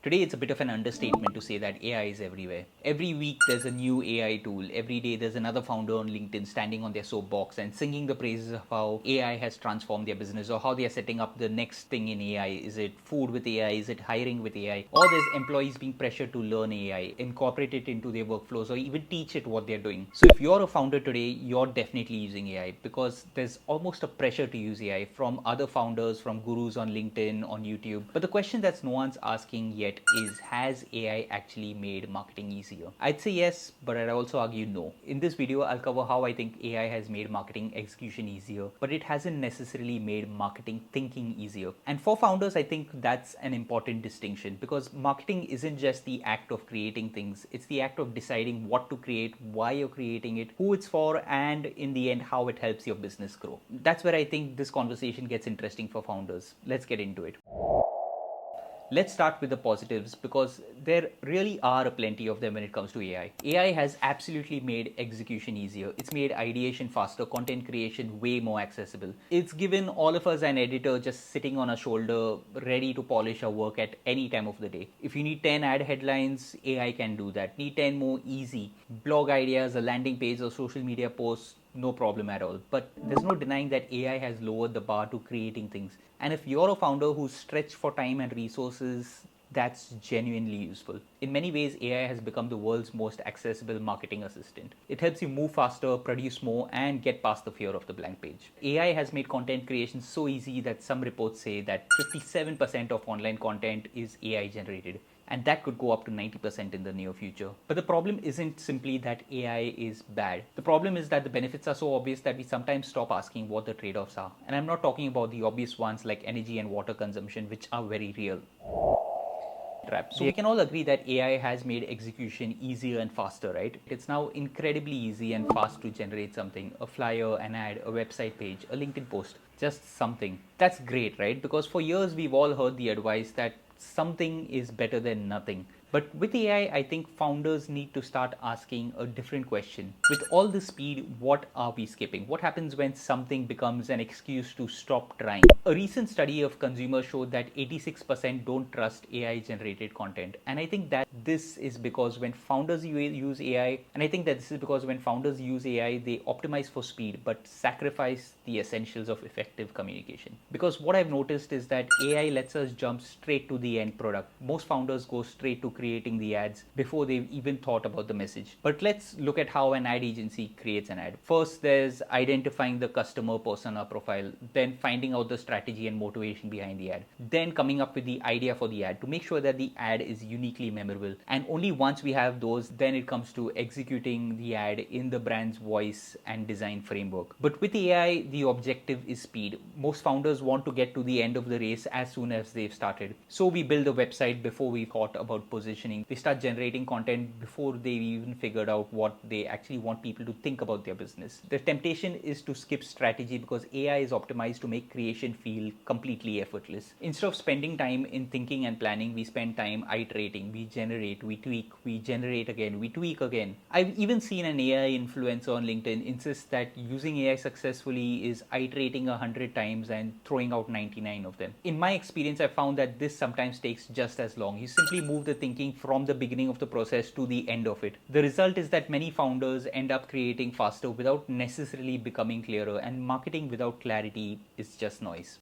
Today, it's a bit of an understatement to say that AI is everywhere. Every week, there's a new AI tool. Every day, there's another founder on LinkedIn standing on their soapbox and singing the praises of how AI has transformed their business or how they are setting up the next thing in AI. Is it food with AI? Is it hiring with AI? Or there's employees being pressured to learn AI, incorporate it into their workflows, or even teach it what they're doing. So, if you're a founder today, you're definitely using AI because there's almost a pressure to use AI from other founders, from gurus on LinkedIn, on YouTube. But the question that's no one's asking yet is, has AI actually made marketing easier? I'd say yes, but I'd also argue no. In this video, I'll cover how I think AI has made marketing execution easier, but it hasn't necessarily made marketing thinking easier. And for founders, I think that's an important distinction because marketing isn't just the act of creating things, it's the act of deciding what to create, why you're creating it, who it's for, and in the end, how it helps your business grow. That's where I think this conversation gets interesting for founders. Let's get into it. Let's start with the positives because there really are plenty of them when it comes to AI. AI has absolutely made execution easier. It's made ideation faster, content creation way more accessible. It's given all of us an editor just sitting on our shoulder, ready to polish our work at any time of the day. If you need 10 ad headlines, AI can do that. Need 10 more easy. Blog ideas, a landing page, or social media posts, no problem at all. But there's no denying that AI has lowered the bar to creating things. And if you're a founder who's stretched for time and resources, that's genuinely useful. In many ways, AI has become the world's most accessible marketing assistant. It helps you move faster, produce more, and get past the fear of the blank page. AI has made content creation so easy that some reports say that 57% of online content is AI generated. And that could go up to 90% in the near future. But the problem isn't simply that AI is bad. The problem is that the benefits are so obvious that we sometimes stop asking what the trade-offs are. And I'm not talking about the obvious ones like energy and water consumption, which are very real. So we can all agree that AI has made execution easier and faster, right? It's now incredibly easy and fast to generate something, a flyer, an ad, a website page, a LinkedIn post, just something. That's great, right? Because for years we've all heard the advice that something is better than nothing. But with AI, I think founders need to start asking a different question. With all the speed, what are we skipping? What happens when something becomes an excuse to stop trying? A recent study of consumers showed that 86% don't trust AI generated content. And I think that this is because when founders use AI, they optimize for speed but sacrifice the essentials of effective communication. Because what I've noticed is that AI lets us jump straight to the end product. Most founders go straight to creating the ads before they've even thought about the message. But let's look at how an ad agency creates an ad. First, there's identifying the customer persona profile, then finding out the strategy and motivation behind the ad, then coming up with the idea for the ad to make sure that the ad is uniquely memorable. And only once we have those, then it comes to executing the ad in the brand's voice and design framework. But with AI, the objective is speed. Most founders want to get to the end of the race as soon as they've started. So we build a website before we thought about positioning. They start generating content before they've even figured out what they actually want people to think about their business. The temptation is to skip strategy because AI is optimized to make creation feel completely effortless. Instead of spending time in thinking and planning, we spend time iterating. We generate, we tweak, we generate again, we tweak again. I've even seen an AI influencer on LinkedIn insist that using AI successfully is iterating 100 times and throwing out 99 of them. In my experience, I found that this sometimes takes just as long. You simply move the thinking from the beginning of the process to the end of it. The result is that many founders end up creating faster without necessarily becoming clearer, and marketing without clarity is just noise.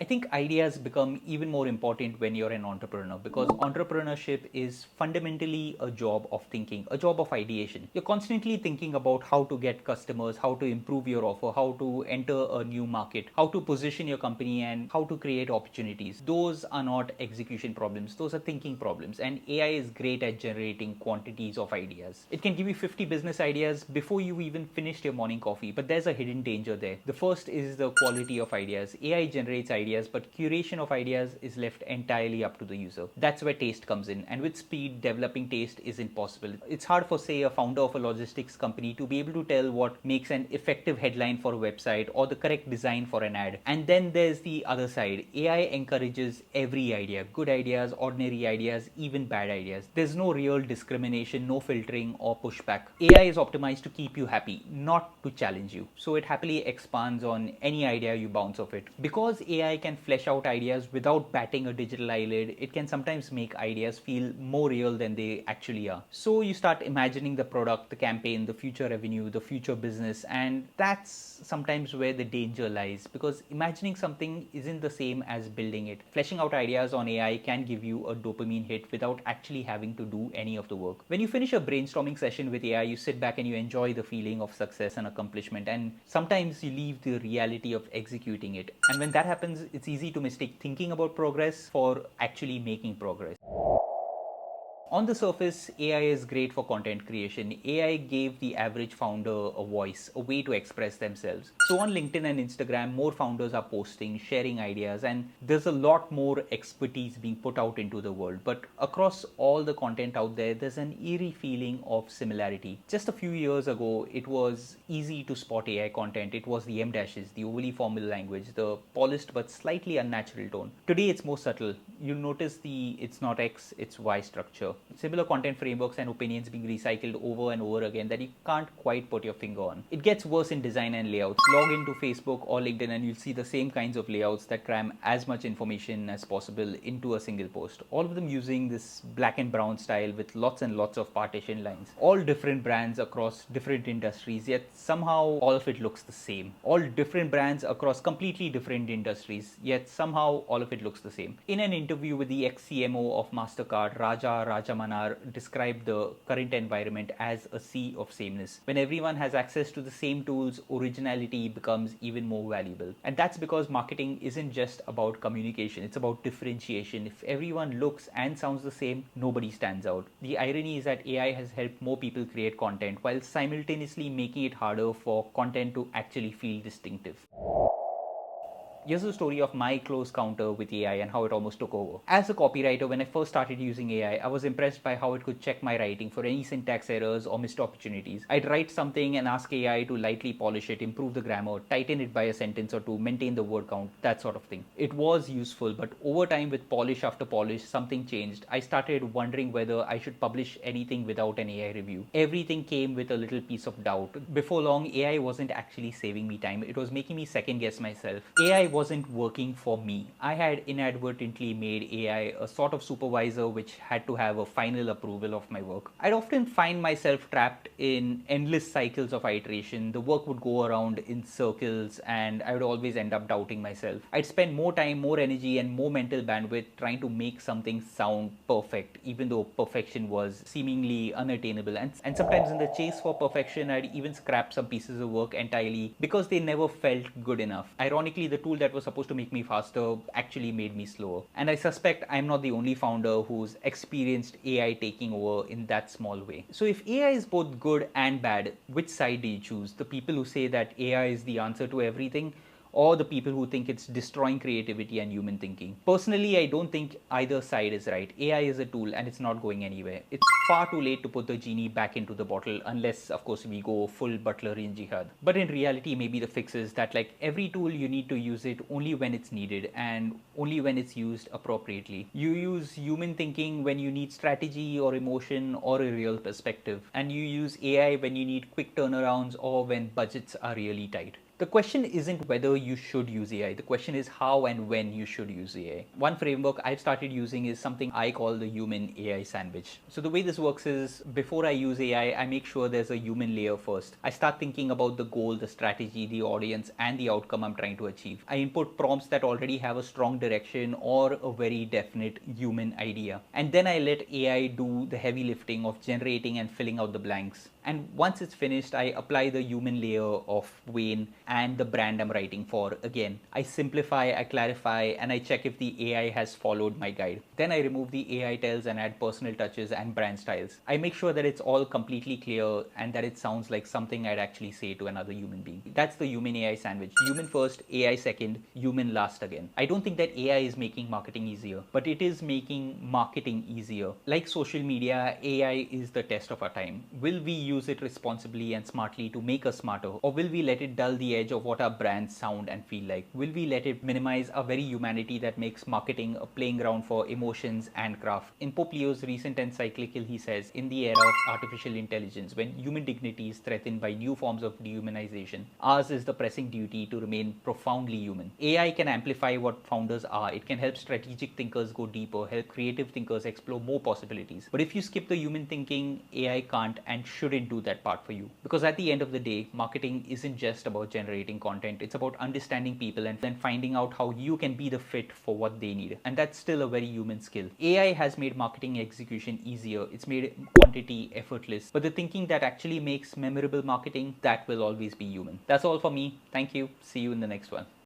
I think ideas become even more important when you're an entrepreneur because entrepreneurship is fundamentally a job of thinking, a job of ideation. You're constantly thinking about how to get customers, how to improve your offer, how to enter a new market, how to position your company, and how to create opportunities. Those are not execution problems, those are thinking problems. And AI is great at generating quantities of ideas. It can give you 50 business ideas before you even finished your morning coffee, but there's a hidden danger there. The first is the quality of ideas. AI generates ideas, but curation of ideas is left entirely up to the user. That's where taste comes in, and with speed, developing taste isn't possible. It's hard for, say, a founder of a logistics company to be able to tell what makes an effective headline for a website or the correct design for an ad. And then there's the other side. AI encourages every idea, good ideas, ordinary ideas, even bad ideas. There's no real discrimination, no filtering or pushback. AI is optimized to keep you happy, not to challenge you. So it happily expands on any idea you bounce off it. Because AI AI can flesh out ideas without batting a digital eyelid, it can sometimes make ideas feel more real than they actually are. So you start imagining the product, the campaign, the future revenue, the future business, and that's sometimes where the danger lies, because imagining something isn't the same as building it. Fleshing out ideas on AI can give you a dopamine hit without actually having to do any of the work. When you finish a brainstorming session with AI, you sit back and you enjoy the feeling of success and accomplishment, and sometimes you leave the reality of executing it. And when that happens, it's easy to mistake thinking about progress for actually making progress. On the surface, AI is great for content creation. AI gave the average founder a voice, a way to express themselves. So on LinkedIn and Instagram, more founders are posting, sharing ideas, and there's a lot more expertise being put out into the world. But across all the content out there, there's an eerie feeling of similarity. Just a few years ago, it was easy to spot AI content. It was the M dashes, the overly formal language, the polished but slightly unnatural tone. Today, it's more subtle. You'll notice the it's not X, it's Y structure. Similar content frameworks and opinions being recycled over and over again that you can't quite put your finger on. It gets worse in design and layouts. Log into Facebook or LinkedIn and you'll see the same kinds of layouts that cram as much information as possible into a single post. All of them using this black and brown style with lots and lots of partition lines. All different brands across different industries, yet somehow all of it looks the same. All different brands across completely different industries, yet somehow all of it looks the same. In an interview with the ex-CMO of MasterCard, Rajamanar described the current environment as a sea of sameness. When everyone has access to the same tools, originality becomes even more valuable. And that's because marketing isn't just about communication, it's about differentiation. If everyone looks and sounds the same, nobody stands out. The irony is that AI has helped more people create content while simultaneously making it harder for content to actually feel distinctive. Here's the story of my close counter with AI and how it almost took over. As a copywriter, when I first started using AI, I was impressed by how it could check my writing for any syntax errors or missed opportunities. I'd write something and ask AI to lightly polish it, improve the grammar, tighten it by a sentence or two, maintain the word count, that sort of thing. It was useful, but over time, with polish after polish, something changed. I started wondering whether I should publish anything without an AI review. Everything came with a little piece of doubt. Before long, AI wasn't actually saving me time, it was making me second guess myself. AI wasn't working for me. I had inadvertently made AI a sort of supervisor which had to have a final approval of my work. I'd often find myself trapped in endless cycles of iteration. The work would go around in circles and I would always end up doubting myself. I'd spend more time, more energy, and more mental bandwidth trying to make something sound perfect, even though perfection was seemingly unattainable. And sometimes in the chase for perfection, I'd even scrap some pieces of work entirely because they never felt good enough. Ironically, the tool that was supposed to make me faster actually made me slower. And I suspect I'm not the only founder who's experienced AI taking over in that small way. So if AI is both good and bad, which side do you choose? The people who say that AI is the answer to everything, or the people who think it's destroying creativity and human thinking? Personally, I don't think either side is right. AI is a tool and it's not going anywhere. It's far too late to put the genie back into the bottle unless, of course, we go full Butlerian jihad. But in reality, maybe the fix is that like every tool, you need to use it only when it's needed and only when it's used appropriately. You use human thinking when you need strategy or emotion or a real perspective. And you use AI when you need quick turnarounds or when budgets are really tight. The question isn't whether you should use AI. The question is how and when you should use AI. One framework I've started using is something I call the human AI sandwich. So the way this works is before I use AI, I make sure there's a human layer first. I start thinking about the goal, the strategy, the audience, and the outcome I'm trying to achieve. I input prompts that already have a strong direction or a very definite human idea. And then I let AI do the heavy lifting of generating and filling out the blanks. And once it's finished, I apply the human layer of Wayne and the brand I'm writing for again. I simplify, I clarify, and I check if the AI has followed my guide. Then I remove the AI tails and add personal touches and brand styles. I make sure that it's all completely clear and that it sounds like something I'd actually say to another human being. That's the human AI sandwich. Human first, AI second, human last again. I don't think that AI is making marketing easier, but it is making marketing easier. Like social media, AI is the test of our time. Will we use it responsibly and smartly to make us smarter, or will we let it dull the the edge of what our brands sound and feel like? Will we let it minimize our very humanity that makes marketing a playing ground for emotions and craft? In Pope Leo's recent encyclical, he says, in the era of artificial intelligence, when human dignity is threatened by new forms of dehumanization, ours is the pressing duty to remain profoundly human. AI can amplify what founders are. It can help strategic thinkers go deeper, help creative thinkers explore more possibilities. But if you skip the human thinking, AI can't and shouldn't do that part for you. Because at the end of the day, marketing isn't just about generating content. It's about understanding people and then finding out how you can be the fit for what they need. And that's still a very human skill. AI has made marketing execution easier. It's made quantity effortless. But the thinking that actually makes memorable marketing, that will always be human. That's all for me. Thank you. See you in the next one.